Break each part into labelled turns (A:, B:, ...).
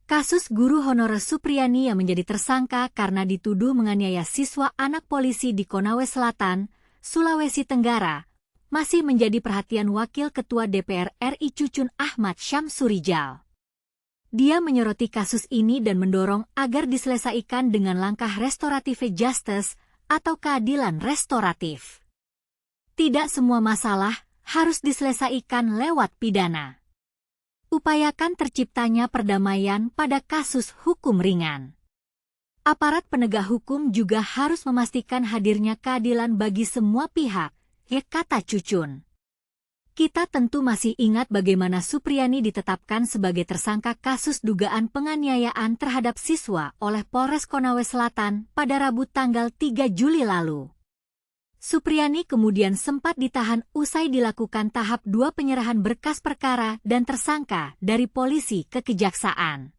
A: Kasus guru honorer Supriyani yang menjadi tersangka karena dituduh menganiaya siswa anak polisi di Konawe Selatan, Sulawesi Tenggara, masih menjadi perhatian Wakil Ketua DPR RI Cucun Ahmad Syamsurijal. Dia menyoroti kasus ini dan mendorong agar diselesaikan dengan langkah restoratif justice atau keadilan restoratif. Tidak semua masalah harus diselesaikan lewat pidana. Upayakan terciptanya perdamaian pada kasus hukum ringan. Aparat penegak hukum juga harus memastikan hadirnya keadilan bagi semua pihak, kata Cucun. Kita tentu masih ingat bagaimana Supriyani ditetapkan sebagai tersangka kasus dugaan penganiayaan terhadap siswa oleh Polres Konawe Selatan pada Rabu tanggal 3 Juli lalu. Supriyani kemudian sempat ditahan usai dilakukan tahap 2 penyerahan berkas perkara dan tersangka dari polisi ke kejaksaan.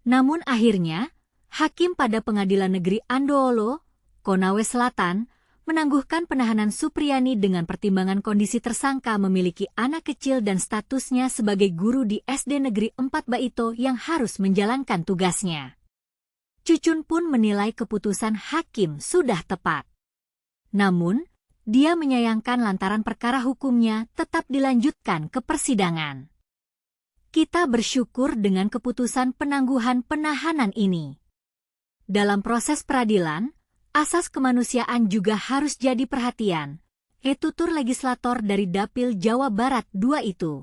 A: Namun akhirnya, Hakim pada Pengadilan Negeri Andoolo, Konawe Selatan, menangguhkan penahanan Supriyani dengan pertimbangan kondisi tersangka memiliki anak kecil dan statusnya sebagai guru di SD Negeri 4 Baito yang harus menjalankan tugasnya. Cucun pun menilai keputusan hakim sudah tepat. Namun, dia menyayangkan lantaran perkara hukumnya tetap dilanjutkan ke persidangan. Kita bersyukur dengan keputusan penangguhan penahanan ini. Dalam proses peradilan, asas kemanusiaan juga harus jadi perhatian, tutur legislator dari Dapil Jawa Barat II itu.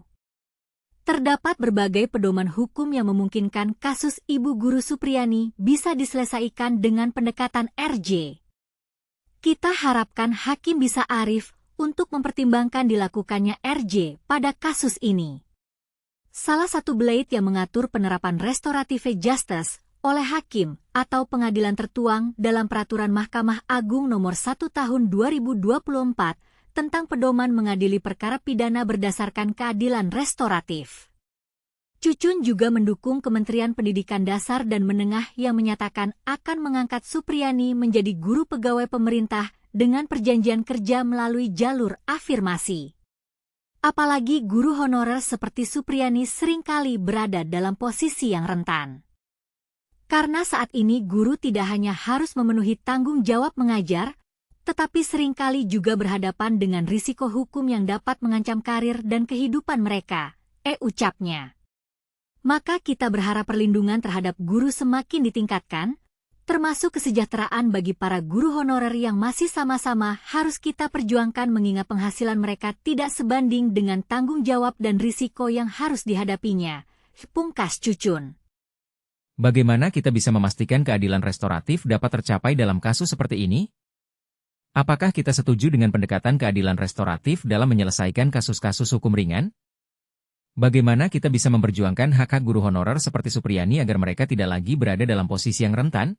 A: Terdapat berbagai pedoman hukum yang memungkinkan kasus Ibu Guru Supriyani bisa diselesaikan dengan pendekatan RJ. Kita harapkan hakim bisa arif untuk mempertimbangkan dilakukannya RJ pada kasus ini. Salah satu blade yang mengatur penerapan restoratif justice oleh hakim atau pengadilan tertuang dalam Peraturan Mahkamah Agung Nomor 1 Tahun 2024 tentang pedoman mengadili perkara pidana berdasarkan keadilan restoratif. Cucun juga mendukung Kementerian Pendidikan Dasar dan Menengah yang menyatakan akan mengangkat Supriyani menjadi guru pegawai pemerintah dengan perjanjian kerja melalui jalur afirmasi. Apalagi guru honorer seperti Supriyani seringkali berada dalam posisi yang rentan. Karena saat ini guru tidak hanya harus memenuhi tanggung jawab mengajar, tetapi seringkali juga berhadapan dengan risiko hukum yang dapat mengancam karir dan kehidupan mereka, ucapnya. Maka kita berharap perlindungan terhadap guru semakin ditingkatkan, termasuk kesejahteraan bagi para guru honorer yang masih sama-sama harus kita perjuangkan mengingat penghasilan mereka tidak sebanding dengan tanggung jawab dan risiko yang harus dihadapinya, pungkas Cucun.
B: Bagaimana kita bisa memastikan keadilan restoratif dapat tercapai dalam kasus seperti ini? Apakah kita setuju dengan pendekatan keadilan restoratif dalam menyelesaikan kasus-kasus hukum ringan? Bagaimana kita bisa memperjuangkan hak-hak guru honorer seperti Supriyani agar mereka tidak lagi berada dalam posisi yang rentan?